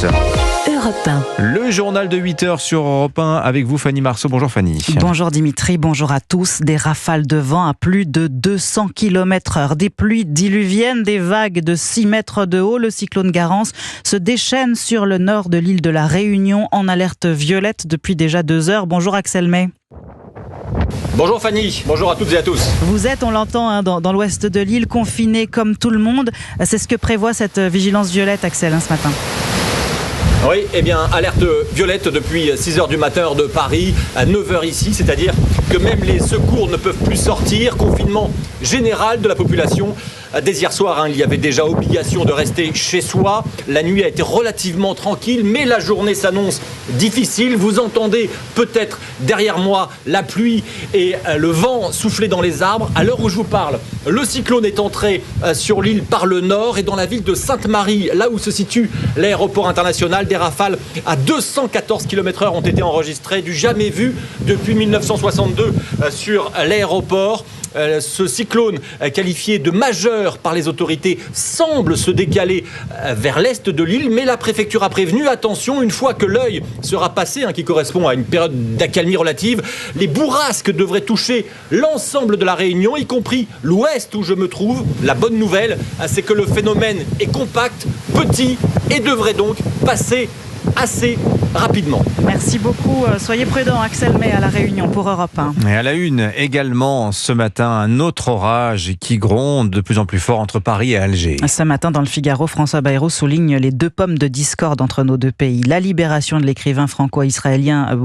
tous. Europe 1. Le journal de 8h sur Europe 1 avec vous Fanny Marceau. Bonjour Fanny. Bonjour Dimitri, bonjour à tous. Des rafales de vent à plus de 200 km/h, des pluies diluviennes, des vagues de 6 mètres de haut. Le cyclone Garance se déchaîne sur le nord de l'île de la Réunion en alerte violette depuis déjà 2 heures. Bonjour Axel May. Bonjour Fanny, bonjour à toutes et à tous. Vous êtes, on l'entend, dans l'ouest de l'île, confiné comme tout le monde. C'est ce que prévoit cette vigilance violette, Axel, ce matin. Oui, eh bien, alerte violette depuis 6h du matin, heure de Paris, à 9h ici, c'est-à-dire que même les secours ne peuvent plus sortir. Confinement général de la population. Dès hier soir, il y avait déjà obligation de rester chez soi. La nuit a été relativement tranquille, mais la journée s'annonce difficile. Vous entendez peut-être derrière moi la pluie et le vent souffler dans les arbres. À l'heure où je vous parle, le cyclone est entré sur l'île par le nord et dans la ville de Sainte-Marie, là où se situe l'aéroport international, des rafales à 214 km/h ont été enregistrées, du jamais vu depuis 1962 sur l'aéroport. Ce cyclone qualifié de majeur par les autorités semble se décaler vers l'est de l'île, mais la préfecture a prévenu, attention, une fois que l'œil sera passé, qui correspond à une période d'accalmie relative, les bourrasques devraient toucher l'ensemble de la Réunion, y compris l'ouest où je me trouve. La bonne nouvelle, c'est que le phénomène est compact, petit et devrait donc passer assez rapidement. Merci beaucoup. Soyez prudents, Axel May à la Réunion pour Europe 1. Et à la une également ce matin, un autre orage qui gronde de plus en plus fort entre Paris et Alger. Ce matin dans le Figaro, François Bayrou souligne les 2 pommes de discorde entre nos 2 pays. La libération de l'écrivain franco-algérien,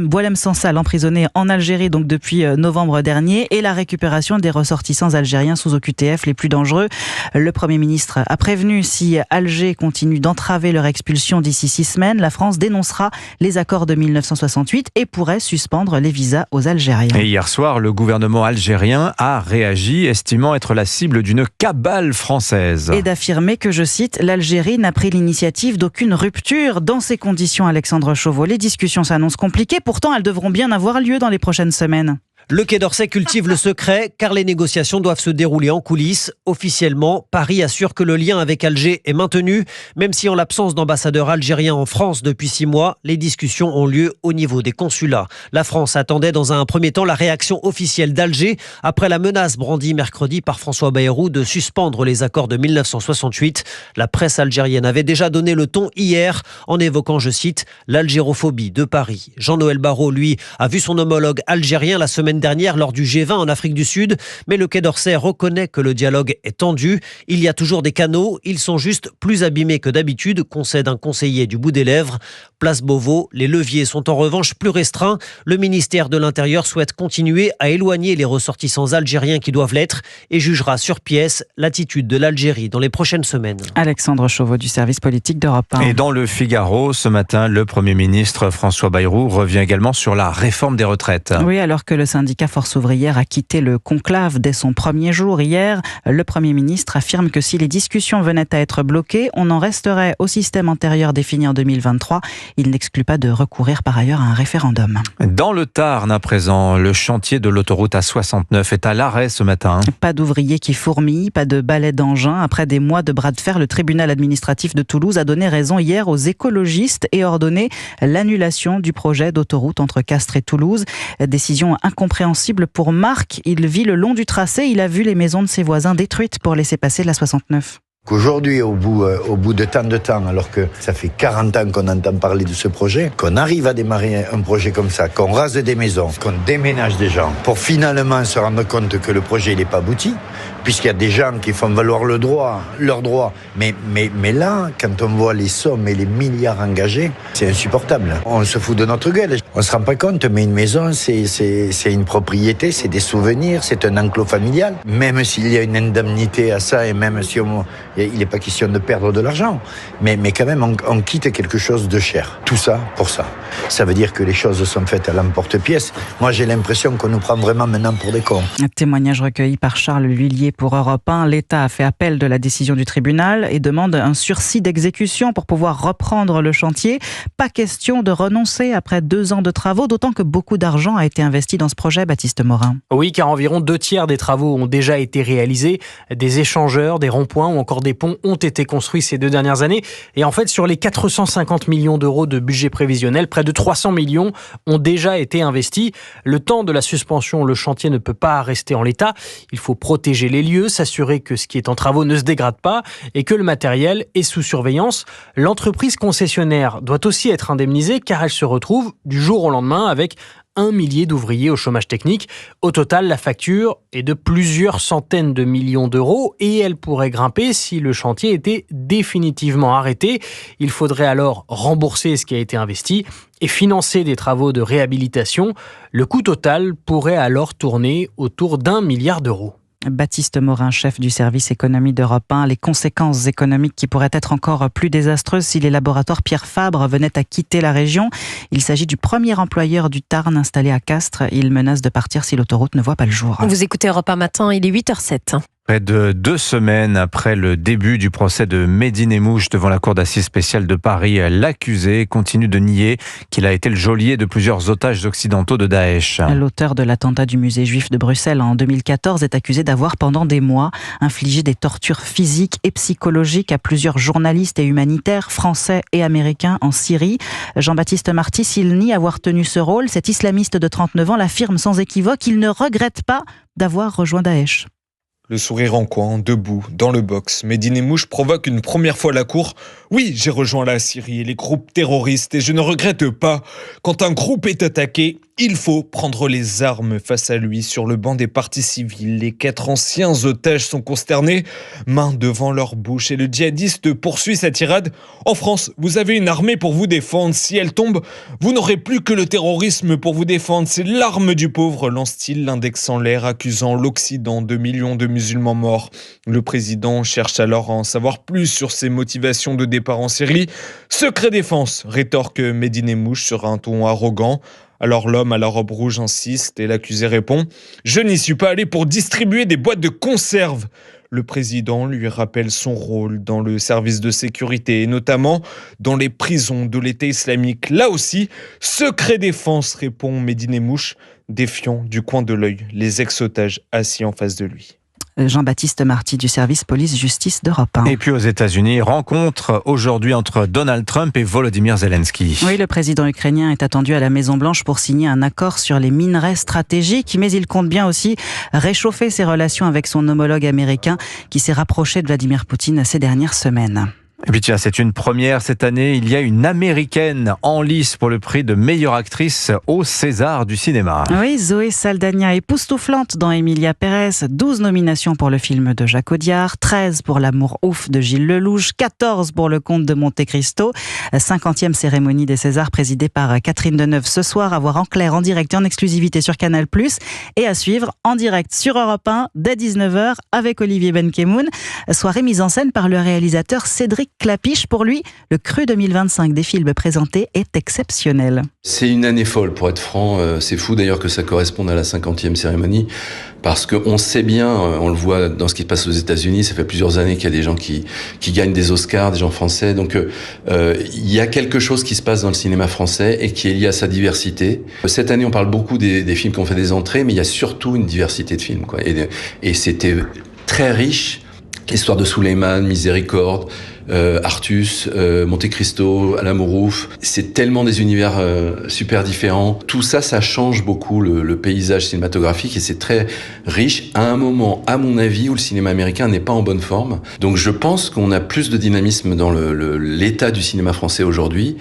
Boualem Sansal, emprisonné en Algérie donc depuis novembre dernier, et la récupération des ressortissants algériens sous OQTF les plus dangereux. Le Premier ministre a prévenu si Alger continue d'entraver leur expulsion d'ici 6 semaines, la France dénoncera les accords de 1968 et pourrait suspendre les visas aux Algériens. Et hier soir, le gouvernement algérien a réagi, estimant être la cible d'une cabale française. Et d'affirmer que, je cite, l'Algérie n'a pris l'initiative d'aucune rupture. Dans ces conditions, Alexandre Chauveau, les discussions s'annoncent compliquées, pourtant elles devront bien avoir lieu dans les prochaines semaines. Le Quai d'Orsay cultive le secret car les négociations doivent se dérouler en coulisses. Officiellement, Paris assure que le lien avec Alger est maintenu, même si en l'absence d'ambassadeur algérien en France depuis 6 mois, les discussions ont lieu au niveau des consulats. La France attendait dans un premier temps la réaction officielle d'Alger après la menace brandie mercredi par François Bayrou de suspendre les accords de 1968. La presse algérienne avait déjà donné le ton hier en évoquant, je cite, l'algérophobie de Paris. Jean-Noël Barrot, lui, a vu son homologue algérien la semaine dernière lors du G20 en Afrique du Sud, mais le Quai d'Orsay reconnaît que le dialogue est tendu. Il y a toujours des canaux, ils sont juste plus abîmés que d'habitude, concède un conseiller du bout des lèvres. Place Beauvau, les leviers sont en revanche plus restreints. Le ministère de l'Intérieur souhaite continuer à éloigner les ressortissants algériens qui doivent l'être et jugera sur pièce l'attitude de l'Algérie dans les prochaines semaines. Alexandre Chauveau du service politique d'Europe 1. Et dans le Figaro, ce matin, le Premier ministre François Bayrou revient également sur la réforme des retraites. Oui, alors que le syndicat Force ouvrière a quitté le conclave dès son premier jour hier, le Premier ministre affirme que si les discussions venaient à être bloquées, on en resterait au système antérieur défini en 2023. Il n'exclut pas de recourir par ailleurs à un référendum. Dans le Tarn à présent, le chantier de l'autoroute A69 est à l'arrêt ce matin. Pas d'ouvriers qui fourmillent, pas de balai d'engins. Après des mois de bras de fer, le tribunal administratif de Toulouse a donné raison hier aux écologistes et ordonné l'annulation du projet d'autoroute entre Castres et Toulouse. Décision incompréhensible pour Marc. Il vit le long du tracé. Il a vu les maisons de ses voisins détruites pour laisser passer la 69. Qu'aujourd'hui, au bout de tant de temps, alors que ça fait 40 ans qu'on entend parler de ce projet, qu'on arrive à démarrer un projet comme ça, qu'on rase des maisons, qu'on déménage des gens, pour finalement se rendre compte que le projet n'est pas abouti, puisqu'il y a des gens qui font valoir leur droit. Mais là, quand on voit les sommes et les milliards engagés, c'est insupportable. On se fout de notre gueule. On se rend pas compte, mais une maison, c'est une propriété, c'est des souvenirs, c'est un enclos familial. Même s'il y a une indemnité à ça, et même si il n'est pas question de perdre de l'argent, mais quand même, on quitte quelque chose de cher. Tout ça pour ça. Ça veut dire que les choses sont faites à l'emporte-pièce. Moi, j'ai l'impression qu'on nous prend vraiment maintenant pour des cons. Un témoignage recueilli par Charles Lhuillier, pour Europe 1. L'État a fait appel de la décision du tribunal et demande un sursis d'exécution pour pouvoir reprendre le chantier. Pas question de renoncer après 2 ans de travaux, d'autant que beaucoup d'argent a été investi dans ce projet, Baptiste Morin. Oui, car environ 2/3 des travaux ont déjà été réalisés. Des échangeurs, des ronds-points ou encore des ponts ont été construits ces 2 dernières années. Et en fait, sur les 450 millions d'euros de budget prévisionnel, près de 300 millions ont déjà été investis. Le temps de la suspension, le chantier ne peut pas rester en l'état. Il faut protéger les lieux, s'assurer que ce qui est en travaux ne se dégrade pas et que le matériel est sous surveillance. L'entreprise concessionnaire doit aussi être indemnisée car elle se retrouve du jour au lendemain avec 1 millier d'ouvriers au chômage technique. Au total, la facture est de plusieurs centaines de millions d'euros et elle pourrait grimper si le chantier était définitivement arrêté. Il faudrait alors rembourser ce qui a été investi et financer des travaux de réhabilitation. Le coût total pourrait alors tourner autour d'1 milliard d'euros. Baptiste Morin, chef du service économie d'Europe 1. Les conséquences économiques qui pourraient être encore plus désastreuses si les laboratoires Pierre Fabre venaient à quitter la région. Il s'agit du premier employeur du Tarn installé à Castres. Il menace de partir si l'autoroute ne voit pas le jour. Vous écoutez Europe 1 matin, il est 8h07. Près de 2 semaines après le début du procès de Mehdi Nemmouche devant la cour d'assises spéciale de Paris, l'accusé continue de nier qu'il a été le geôlier de plusieurs otages occidentaux de Daesh. L'auteur de l'attentat du musée juif de Bruxelles en 2014 est accusé d'avoir pendant des mois infligé des tortures physiques et psychologiques à plusieurs journalistes et humanitaires français et américains en Syrie. Jean-Baptiste Marty, s'il nie avoir tenu ce rôle, cet islamiste de 39 ans l'affirme sans équivoque, il ne regrette pas d'avoir rejoint Daesh. Le sourire en coin, debout, dans le box, Mehdi Nemmouche provoque une première fois la cour. Oui, j'ai rejoint la Syrie et les groupes terroristes et je ne regrette pas. Quand un groupe est attaqué, il faut prendre les armes face à lui. Sur le banc des parties civiles, les 4 anciens otages sont consternés, mains devant leur bouche et le djihadiste poursuit sa tirade. En France, vous avez une armée pour vous défendre. Si elle tombe, vous n'aurez plus que le terrorisme pour vous défendre. C'est l'arme du pauvre, lance-t-il, l'index en l'air, accusant l'Occident de millions de musulmans morts. Le président cherche alors à en savoir plus sur ses motivations de départ en Syrie. Secret défense, rétorque Mehdi Nemmouche sur un ton arrogant. Alors l'homme à la robe rouge insiste et l'accusé répond « Je n'y suis pas allé pour distribuer des boîtes de conserve ». Le président lui rappelle son rôle dans le service de sécurité et notamment dans les prisons de l'État islamique. Là aussi, secret défense, répond Mehdi Nemmouche, défiant du coin de l'œil les ex-otages assis en face de lui. Jean-Baptiste Marty du service police-justice d'Europe 1. Et puis aux États-Unis, rencontre aujourd'hui entre Donald Trump et Volodymyr Zelensky. Oui, le président ukrainien est attendu à la Maison-Blanche pour signer un accord sur les minerais stratégiques, mais il compte bien aussi réchauffer ses relations avec son homologue américain qui s'est rapproché de Vladimir Poutine ces dernières semaines. Et puis tiens, c'est une première cette année. Il y a une Américaine en lice pour le prix de meilleure actrice au César du cinéma. Oui, Zoé Saldana, époustouflante dans Emilia Pérez. 12 nominations pour le film de Jacques Audiard, 13 pour L'amour ouf de Gilles Lelouch, 14 pour Le Comte de Monte Cristo. 50e cérémonie des Césars présidée par Catherine Deneuve ce soir, à voir en clair, en direct et en exclusivité sur Canal+, et à suivre en direct sur Europe 1 dès 19h avec Olivier Benkemoun. Soirée mise en scène par le réalisateur Cédric Clapiche. Pour lui, le cru 2025 des films présentés est exceptionnel. C'est une année folle, pour être franc. C'est fou d'ailleurs que ça corresponde à la 50e cérémonie, parce qu'on sait bien, on le voit dans ce qui se passe aux États-Unis, ça fait plusieurs années qu'il y a des gens qui gagnent des Oscars, des gens français. Donc il y a quelque chose qui se passe dans le cinéma français et qui est lié à sa diversité. Cette année, on parle beaucoup des films qui ont fait des entrées, mais il y a surtout une diversité de films, quoi. Et c'était très riche. L'histoire de Souleymane, Miséricorde, Artus, Monte Cristo, L'amour ouf. C'est tellement des univers super différents. Tout ça, ça change beaucoup le paysage cinématographique et c'est très riche à un moment, à mon avis, où le cinéma américain n'est pas en bonne forme. Donc je pense qu'on a plus de dynamisme dans l'état du cinéma français aujourd'hui.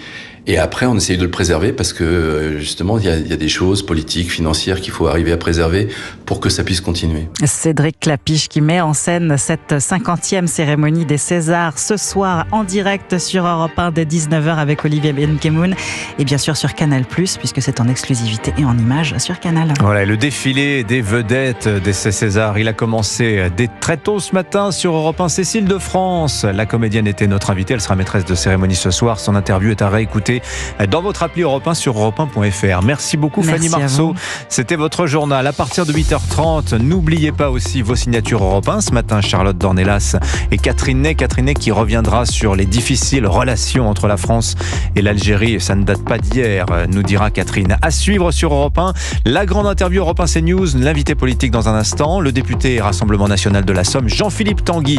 Et après, on essaye de le préserver parce que, justement, il y a des choses politiques, financières qu'il faut arriver à préserver pour que ça puisse continuer. Cédric Clapiche qui met en scène cette 50e cérémonie des Césars ce soir en direct sur Europe 1 dès 19h avec Olivier Benkemoun et bien sûr sur Canal+, puisque c'est en exclusivité et en images sur Canal. Voilà, et le défilé des vedettes des Césars, il a commencé dès très tôt ce matin sur Europe 1. Cécile de France, la comédienne était notre invitée, elle sera maîtresse de cérémonie ce soir. Son interview est à réécouter réécouter dans votre appli Europe 1 sur europe1.fr. Merci beaucoup Fanny Marceau. C'était votre journal. À partir de 8h30, n'oubliez pas aussi vos signatures Europe 1. Ce matin, Charlotte Dornelas et Catherine Ney. Catherine Ney qui reviendra sur les difficiles relations entre la France et l'Algérie. Ça ne date pas d'hier, nous dira Catherine. À suivre sur Europe 1, la grande interview Europe 1 CNews, l'invité politique dans un instant, le député Rassemblement National de la Somme, Jean-Philippe Tanguy.